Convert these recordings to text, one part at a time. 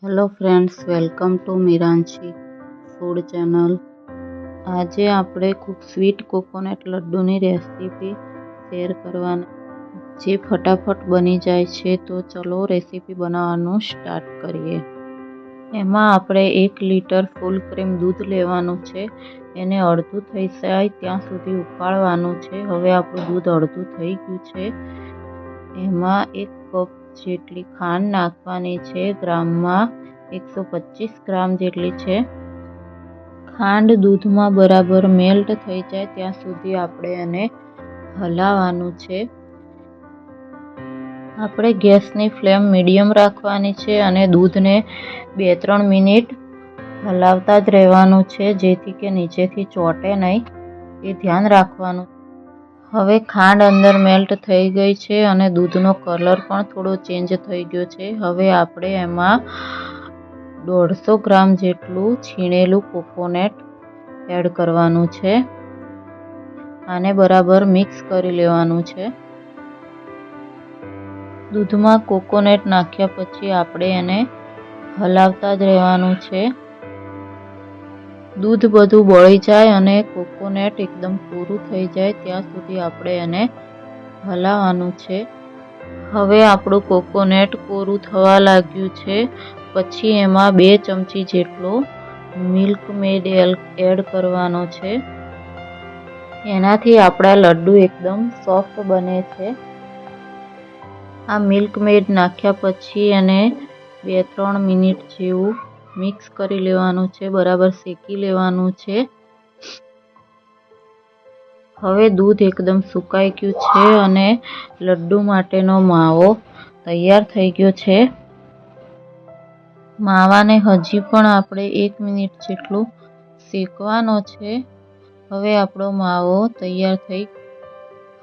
Hello friends, welcome to Miranshi food channel. આજે આપણે sweet coconut લડ્ડુની રેસીપી શેર કરવાના, જે ફટાફટ બની જાય છે। તો ચલો રેસીપી બનાવવાનું સ્ટાર્ટ કરીએ। એમાં આપણે 1 લીટર ફૂલ ક્રીમ દૂધ લેવાનું છે। એને અડધું થઈ જાય ત્યાં સુધી ઉકાળવાનું છે। હવે આપણું દૂધ અડધું થઈ ગયું છે। એમાં 1 કપ જેટલી ખાંડ નાખવાની છે। ગ્રામમાં 125 ગ્રામ જેટલી છે। ખાંડ દૂધમાં બરાબર મેલ્ટ થઈ જાય ત્યાં સુધી આપણે એને હલાવવાનું છે। આપણે ગેસની ફ્લેમ મીડિયમ રાખવાની છે અને દૂધને 2-3 મિનિટ હલાવતા જ રહેવાનું છે, જેથી કે નીચેથી ચોંટે નહીં, એ ધ્યાન રાખવાનું। હવે ખાંડ અંદર મેલ્ટ થઈ ગઈ છે અને દૂધનો કલર પણ થોડો ચેન્જ થઈ ગયો છે। હવે આપણે એમાં 150 ગ્રામ જેટલું છીણેલું કોકોનટ એડ કરવાનું છે। આને બરાબર મિક્સ કરી લેવાનું છે। દૂધમાં કોકોનટ નાખ્યા પછી આપણે એને હલાવતા જ રહેવાનું છે। દૂધ બધું બળી જાય અને કોકોનટ એકદમ પૂરું થઈ જાય ત્યાં સુધી આપણે એને હલાવવાનું છે। હવે આપણું કોકોનટ કોરું થવા લાગ્યું છે। પછી એમાં 2 ચમચી જેટલો મિલ્ક મેડ એડ કરવાનો છે। એનાથી આપણા લડ્ડુ એકદમ સોફ્ટ બને છે। આ મિલ્ક મેડ નાખ્યા પછી એને 2-3 મિનિટ જેવું મિક્સ કરી લેવાનું છે, બરાબર શેકી લેવાનું છે। હવે દૂધ એકદમ સુકાઈ ગયું છે અને લડ્ડુ માટેનો માવો તૈયાર થઈ ગયો છે। માવાને હજી પણ આપણે 1 મિનિટ જેટલું શેકવાનો છે। હવે આપણો માવો તૈયાર થઈ ગયો।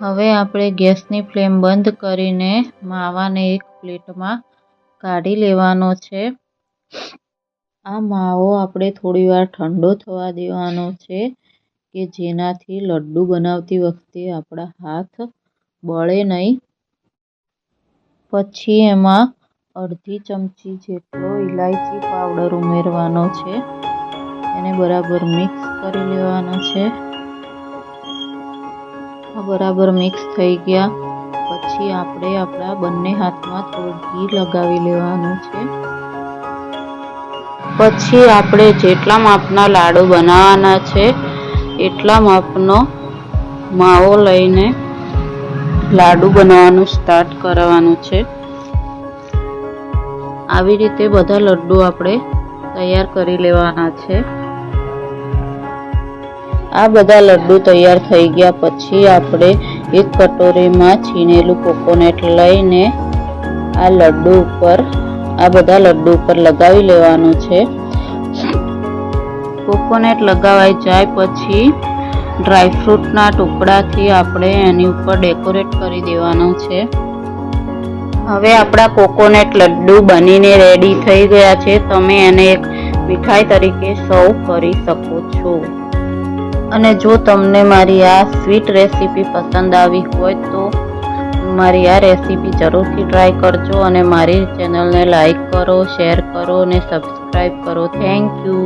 હવે આપણે ગેસની ફ્લેમ બંધ કરીને માવાને એક પ્લેટમાં કાઢી લેવાનો છે। આ માવો આપણે થોડી વાર ઠંડો થવા દેવાનો છે, કે જેનાથી લડ્ડુ બનાવતી વખતે આપણા હાથ બળે નહીં। પછી એમાં અડધી ચમચી જેટલો ઇલાયચી પાવડર ઉમેરવાનો છે। એને બરાબર મિક્સ કરી લેવાનો છે। બરાબર મિક્સ થઈ ગયા પછી આપણે આપણા બંને હાથમાં થોડું ઘી લગાવી લેવાનું છે। પછી આપણે જેટલા માપના લાડુ બનાવવાના છે એટલા માપનો માવો લઈને લાડુ બનાવવાનું સ્ટાર્ટ કરવાનું છે। આવી રીતે બધા લડ્ડુ આપણે તૈયાર કરી લેવાના છે। આ બધા લડ્ડુ તૈયાર થઈ ગયા પછી આપણે એક કટોરીમાં છીણેલું કોકોનટ લઈને આ બધા લડ્ડુ ઉપર લગાવી લેવાનું છે। કોકોનટ લગાવાઈ જાય પછી ડ્રાયફ્રૂટના ટુકડાથી આપણે એની ઉપર ડેકોરેટ કરી દેવાનું છે। હવે આપણા કોકોનટ લડ્ડુ બનીને રેડી થઈ ગયા છે। તમે એને એક મીઠાઈ તરીકે સર્વ કરી શકો છો। અને જો તમને મારી આ સ્વીટ રેસીપી પસંદ આવી હોય તો મારી આ રેસીપી જરૂરથી ટ્રાય કરજો અને મારી ચેનલને લાઈક કરો, શેર કરો અને સબસ્ક્રાઈબ કરો। Thank you.